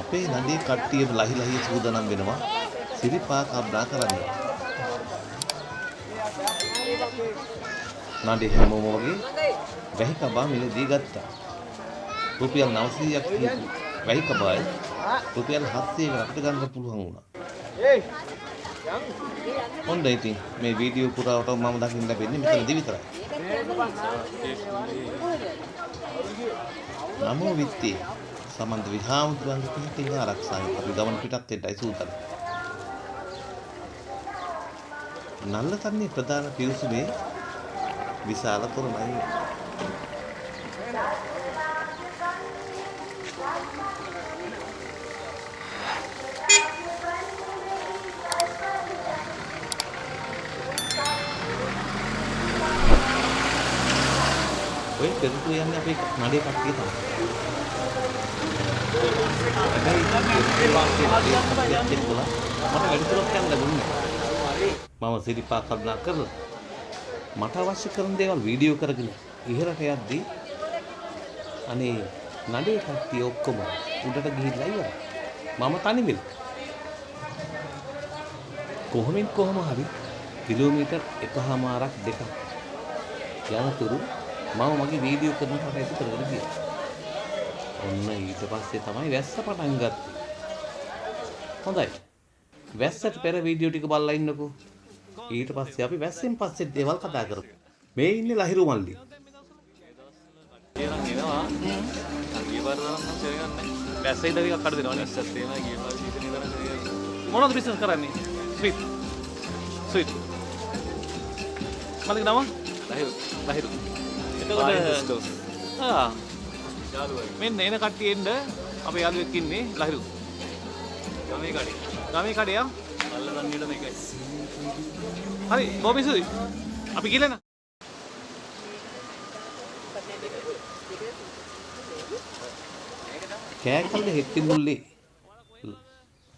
අපේ නදී කට්ටිය ලහි ලහි සූදානම් වෙනවා සිරිපා කබ්නා කරන්න. නඩේ හැමෝම වගේ වැහි කබා මිලදී ගත්තා. රුපියල් 900ක් කියපු වැහි කබායි රුපියල් 700කට අපිට ගන්න පුළුවන් වුණා. හොඳයි ඉතින් මේ වීඩියෝ පුරාවට මම දකින්න ලැබෙන්නේ මෙතනදී විතරයි. නමෝ විත්තේ සමන්ත විහාමුදුරන්ගේ පිටින් ආරක්ෂාවෙන් අපි ගමන පිටත් වෙන්නයි සූදානම්. නල්ලතන්නේ ප්‍රධාන පිරිසුමේ විශාල තොරණයි. ඔය පෙරතු යන්නේ අපේ නඩේ කට්ටිය තමයි. මට වැඩිපුරක් යන්න දුන්නේ. මම සිරිපා කල්පනා කරලා මට අවශ්‍ය කරන දේවල් වීඩියෝ කරගෙන ඉහළට යද්දී අනේ නඩේ කට්ටිය ඔක්කොම උඩට ගිහිල්ලා ඉවරයි. මම තනිවෙල. කොහොම හරි කිලෝමීටර් 1.5ක් දෙකක් යනතුරු මම මගේ වීඩියෝ කරන කොට ඇති කරගෙන ගියා. ඔන්න ඊට පස්සේ තමයි වැස්ස පටන් ගත්තේ. හොඳයි. වැස්සට පෙර වීඩියෝ ටික බලලා ඉන්නකෝ. ඊට පස්සේ අපි වැස්සෙන් පස්සේ දේවල් කතා කරමු. මේ ඉන්නේ ලහිරු මල්ලි. කියනවා ගිය පාර නම් කරගන්නේ. වැස්සේ ඉඳලා ටිකක් අඩු දෙනවා නේ. ඉස්සත් තේනවා ගිය පාර සීසන් ඉඳලා කරගන්නේ. මොනවද බිස්නස් කරන්නේ? ස්වීට්. මල්ලි නම? ලහිරු. එතකොට මෙන්න එන කට්ටිය එන්න අපේ යාළුවෙක් ඉන්නේ ලහිරු. ගමේ කඩේ අල්ලගන්න ඊට මේකයි. හරි බොබිසුයි. අපි ගිහලා න. කෑකල්ල හෙට්ටි මුල්ලේ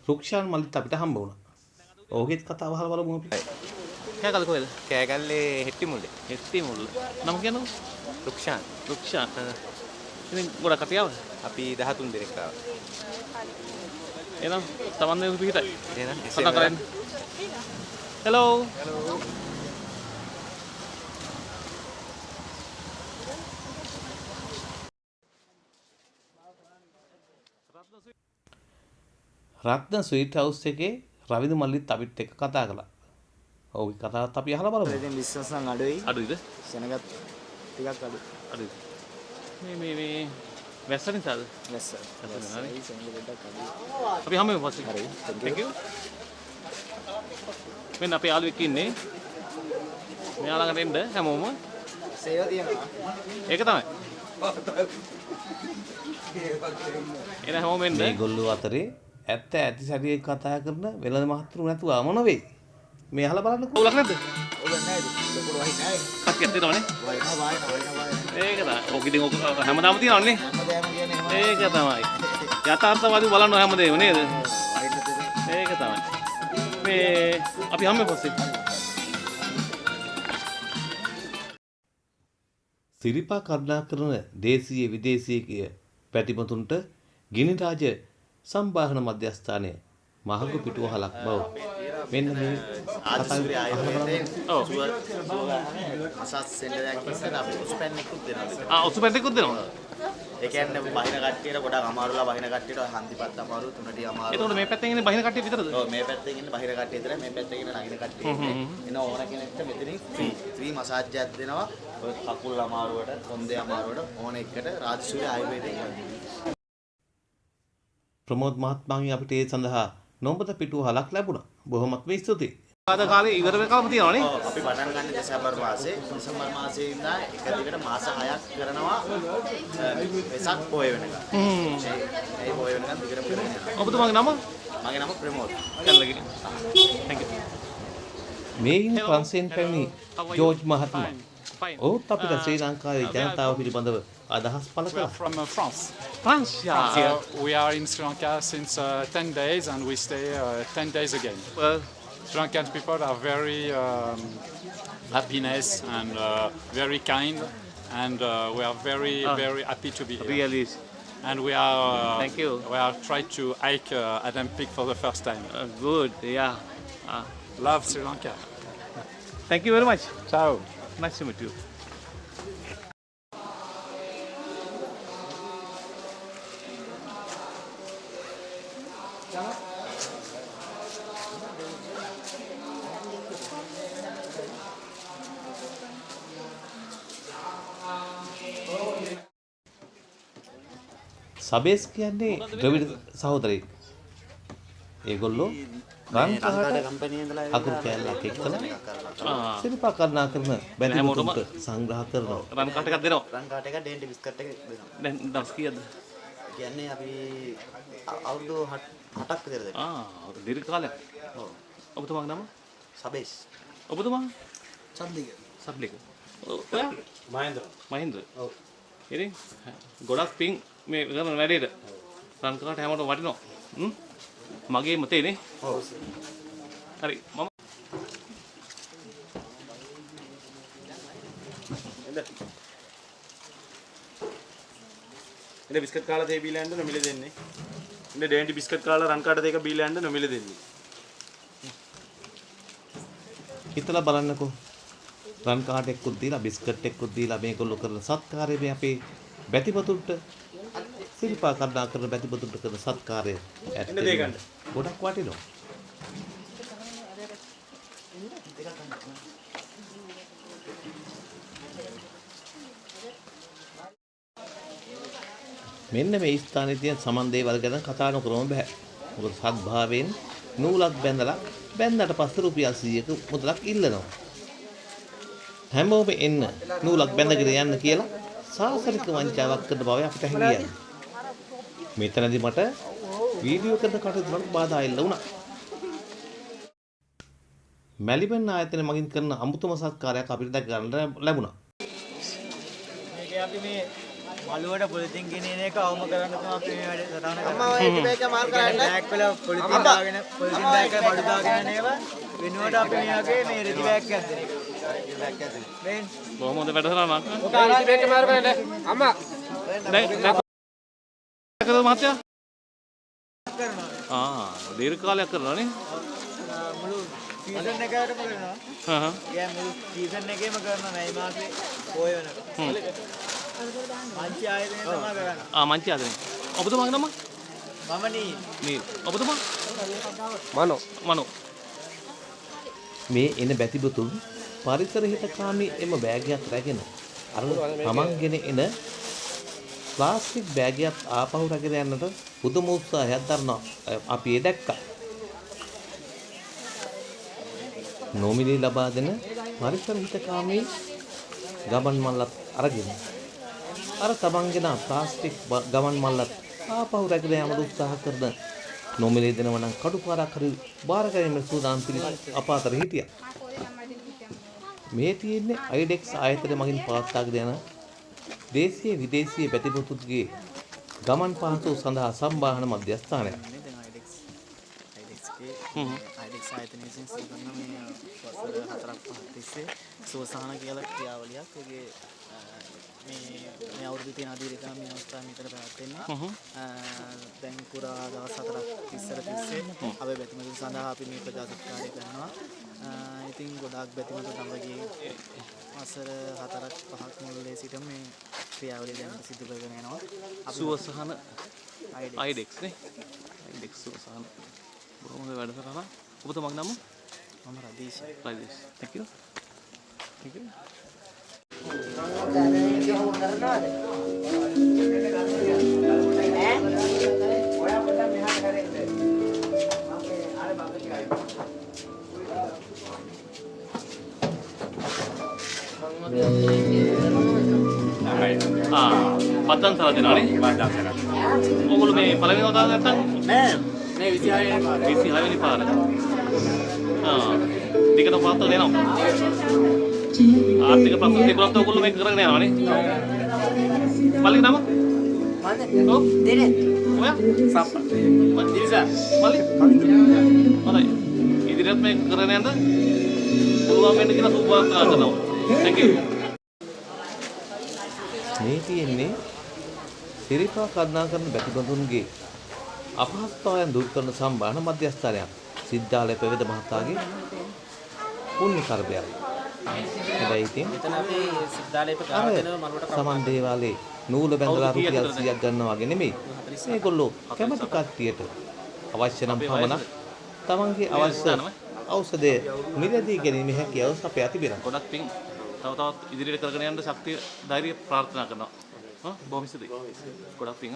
රුක්ෂාන් මල්ලිත් අපිට හම්බ වුණා. ඕකෙත් කතාව අහලා බලමු අපි. කෑකල්ල කොහෙද? කෑගල්ලේ හෙට්ටි මුල්ලේ. හෙට්ටි මුල්ල. නම කියනවා? රුක්ෂාන්. ඉතින් ගොඩක් කතියව. අපි 13 දෙනෙක් ආවා. එහෙනම් තමන් දෙන්න පිටයි. එහෙනම් කතා කරන්න. හෙලෝ. රත්න ස්වීට් හවුස් එකේ රවිදු මල්ලිත් අපිත් එක්ක කතා කළා. ඔව් කතාවත් අපි අහලා බලමු. ඉතින් බිස්නස් නම් අඩුයි. අඩුයිද? සෙනගත් ටිකක් අඩුයි. මේ වැස්ස නිසාද? වැස්ස. හරි සෙනග දෙකක් අඩුයි. අපි හැමෝම පස්සේ. හරි. thank you. මෙන්න අපේ යාළුවෙක් ඉන්නේ. මෙයා ළඟට එන්න හැමෝම. සේව තියනවා. ඒක තමයි. එන හැමෝම එන්න. මේගොල්ලෝ අතරේ ඇත්ත ඇති සැටියෙන් කතා කරන වෙළඳ මහත්තුරු නැතුව මොන වෙයි? මේ අහලා බලන්නකෝ. ඔව්ලක් නැද්ද? ඔබ නැහැ. ලොකුට වහි නැහැ. කක්කියක් දෙනවනේ. වයින්නවා. ඒක තමයි. ඔක ඉතින් ඔක හැමදාම තියනවනේ. හැමදාම කියන්නේ ඒක තමයි. යථාර්ථවාදී බලන්න හැමදේම නේද? ඒක තමයි. මේ අපි හැමෝම පස්සේ. සිරිපා කරුණා කරන දේශීය විදේශීය පැටිමතුන්ට ගිනිරාජ සම්බාහන මධ්‍යස්ථානය මහඟු පිටුවහලක් බව මෙන්න මේ ආදිසූරි ආයුර්වේදයේ ඔව් මසස් සෙන්ටරයක් ඉස්සරහ අපි උස්පැන්නිකුත් දෙනවා. උසුපැන්ටෙකුත් දෙනවා. ඒ කියන්නේ බහින කට්ටියට ගොඩක් අමාරුලා බහින කට්ටියට හන්දිපත් අමාරු තුනටි අමාරු. එතකොට මේ පැත්තෙන් ඉන්නේ බහින කට්ටිය විතරද? ඔව් මේ පැත්තෙන් ඉන්නේ බහින කට්ටිය විතරයි මේ පැත්තෙන් ඉන්නේ නගින කට්ටිය ඉන්නේ. එන ඕන කෙනෙක්ට මෙතනින් ෆ්‍රී මසාජ් එකක් දෙනවා. ඔය කකුල් අමාරුවට, කොන්දේ අමාරුවට ඕන එකට රාජසූරි ආයුර්වේදයෙන් ප්‍රමෝද් මහත්මයාගෙන් අපිට ඒ සඳහා නොඹත පිටුවහලක් ලැබුණා. බොහොමත්ම ස්තුතියි. අද කාලේ ඉවර වෙනකම් තියනවනේ. අපි පටන් ගන්න දෙසැම්බර් මාසේ. දෙසැම්බර් මාසේ ඉඳලා එක දිගට මාස 6ක් කරනවා වෙසක් පොය වෙනකම්. ඒ පොය වෙනකම් දිගට කරගෙන යනවා. ඔබතුමාගේ නම? මගේ නම ප්‍රමෝද්. කල්ලගෙන. thank you. මේ ඉන්නේ ප්‍රංශයෙන් පැමිණි ජෝර්ජ් මහත්මයා. ඔහුත් අපිට ශ්‍රී ලංකාවේ ජනතාව පිළිබඳව අදහස් පළ We are කළා. from France. France. We are in Sri Lanka since 10 days and we stay 10 days again. Sri Lankan people are very happiness and very kind and we are very happy to be here. Really. and we are Thank you. we are trying to hike Adam Peak for the first time. Good. Yeah. Love Sri Lanka. Thank you very much. Ciao. Nice to meet you. සබේස් කියන්නේ ද්‍රවිඩ සහෝදරයෙක්. ඒගොල්ලෝ රන්කාට company ඉඳලා අකුරු කෑල්ලක් එක්කලා සිරිපා කරුණා කරන බැතිමුතුන්ට සංග්‍රහ කරනවා. රන් කාට එකක් දෙනවා. රන් කාට එක ඩේන්ටි බිස්කට් එක දෙනවා. දැන් දවස් කීයද? කියන්නේ අපි අවුරුදු 8ක් විතර දෙනවා. දීර්ඝ කාලයක්. ඔව්. ඔබතුමාගේ නම? සබේස්. ඔබතුමා? සද්දික. සබ්ලික. ඔයා? මහින්ද්‍ර. ඔව්. ඉතින් ගොඩක් පිං මේ කරන වැඩේට රන් කාට හැමෝටම වටිනවා. මගේ මතේ නේ. ඔව්. හරි මම ඉන්න බිස්කට් කාලා තේ බීලා යන්න නොමිලේ දෙන්නේ. ඉන්න ඩේන්ටි බිස්කට් කාලා රන් කාට දෙක බීලා යන්න නොමිලේ දෙන්නේ. හිතලා බලන්නකෝ. රන් කාඩ් එක්කුත් දීලා බිස්කට් එක්කුත් දීලා මේගොල්ලෝ කරන සත්කාරය මේ අපේ බැතිපතුන්ට සිරිපා කරුණා කරන බැතිපතුන්ට කරන සත්කාරය ඇත්තටම ගොඩක් වටිනවා. මෙන්න මේ ස්ථානයේ තියෙන සමන් දේවල් ගැන කතා නොකරම බෑ. මොකද සත්භාවයෙන් නූලක් බැඳලා බැඳලා පස්සේ රුපියල් 100ක මුදලක් ඉල්ලනවා. හැමෝම එන්න නූලක් බැඳගෙන යන්න කියලා සාසනික වංචාවක් කරන බව අපිට හැඟියන්නේ. මෙතනදී මට වීඩියෝ කරන කටයුතු වලට බාධා එල්ල වුණා. මැලිබන් ආයතනය මගින් කරන අමුතුම සත්කාරයක් අපිට දැක ගන්න ලැබුණා. මේකේ අපි මේ මළුවට පොලිතින් ගෙනියන එක අවම කරන්න තමයි අපි මේ වැඩේ සටහන කරන්නේ. අම්මා ඔය ඉතිබේක මාල් කරන්න. බෑග් වල පොලිතින් දාගෙන පොලිතින් බෑග් එක බඩු දාගෙන ඒවා වෙනුවට අපි මේ වගේ මේ රෙදි බෑග් එකක් දෙන එක. බෑග් එකක් දෙන. මේ බොහොම හොඳ වැඩසටහනක්. ඔක ඉතිබේක මාර්ගයනේ. අම්මා දැන් මහත්තයා කරනවා. දීර්ඝ කාලයක් කරනවා නේ. මුළු සීසන් එකකටම කරනවා. ගෑ මුළු සීසන් එකේම කරනවා මේ මාසේ පොය වෙනකොට. මංචි ආයතනය තමයි කරන්නේ. මංචි ආයතනය. ඔබතුමාගේ නම? මම නීල්. ඔබතුමා? මනෝ. මේ එන බැතිබතුන් පරිසර හිතකාමී එම බෑගයක් රැගෙන අර තමන්ගෙන එන ප්ලාස්ටික් බෑගයක් ආපහු රැගෙන යන්නට පුදුම උත්සාහයක් දරනවා. අපි ඒ දැක්කා. නොමිලේ ලබා දෙන පරිසර හිතකාමී ගමන් මල්ලත් අරගෙන අර තමන්ගෙන ප්ලාස්ටික් ගමන් මල්ලත් ආපහු රැගෙන යන්න උත්සාහ කරන නොමිලේ දෙනව නම් කඩුපාරක් හරි බාර ගැනීම සූදානම් පිළිස් අප අතර හිටියා. මේ තියෙන්නේ IDEX ආයතනය මගින් පවත්වාගෙන යන දේශීය විදේශීය බැතිපතුන්ගේ ගමන් පහසු සඳහා සම්බාහන මධ්‍යස්ථානයක්. IDEX ආයතනයේ විසින් සිදු කරන මේ වසර 4-5 තිස්සේ සුවසහන කියලා ක්‍රියාවලියක්. ඒකේ මේ අවුරුදු තියෙන අධීරකම මේ අවස්ථාව මෙතන පැවැත්වෙන්නේ. දැන් පුරා දවස් 4ක් ඉස්සර තිස්සේ අපේ බැතිමතුන් සඳහා අපි මේ ප්‍රජාසත්කාරය කරනවා. ඉතින් ගොඩාක් බැතිමතුන් අපගේ වසර 4-5ක් මුල්ලේ සිට මේ ක්‍රියාවලිය දැන් සිදු කරගෙන යනවා. සුවසහන IDEX නේ. IDEX සුවසහන. බොහොම හොඳ වැඩසටහනක්. ඔබතුමාගේ නම? මම රදීෂ්. Thank you. පත්තන් සලා දෙනවා නේ? ඔයගොල්ලෝ මේ පළවෙනි වතාව නැත්තම් නෑ මේ 26 වෙනි පාර. දිගට පාත්ත දෙනවා. ආර්ථික ප්‍රශ්න තිබුණත් ඔයගොල්ලෝ මේක කරගෙන යනවා නේ? මල්ලි නම? ඔව් දෙනේ. ඔයා? සප්පා. දිවිසා. මල්ලි. හොඳයි. ඉදිරියට මේක කරගෙන යන්න පුළුවන් වෙන්න කියලා සුබවාර්තා කරනවා. Thank you. මේ තියෙන්නේ සිරිපා කල්නා කරන බැතිබඳුන්ගේ අපහසුතාවයන් දුරු කරන සම්බාහන මධ්‍යස්ථානයක් සිද්ධාලය පෙරේද මහතාගේ පුණ්‍ය කර්මයක්. හැබැයි ඉතින් එතන අපි සිද්ධාලේප ගාන මළුවට සමන් දේවාලේ නූල බැඳලා රුපියල් 100ක් ගන්නවා වගේ නෙමෙයි. මේගොල්ලෝ කැමති කට්ටියට අවශ්‍ය නම් පමණක් තමන්ගේ අවශ්‍ය ඖෂධය මිලදී ගැනීමේ හැකියාව සපයා තිබෙනවා. ගොඩක් පිං තව තවත් ඉදිරියට කරගෙන යන්න ශක්තිය ධෛර්යය ප්‍රාර්ථනා කරනවා. බොහොම ස්තුතියි. ගොඩක් පිං.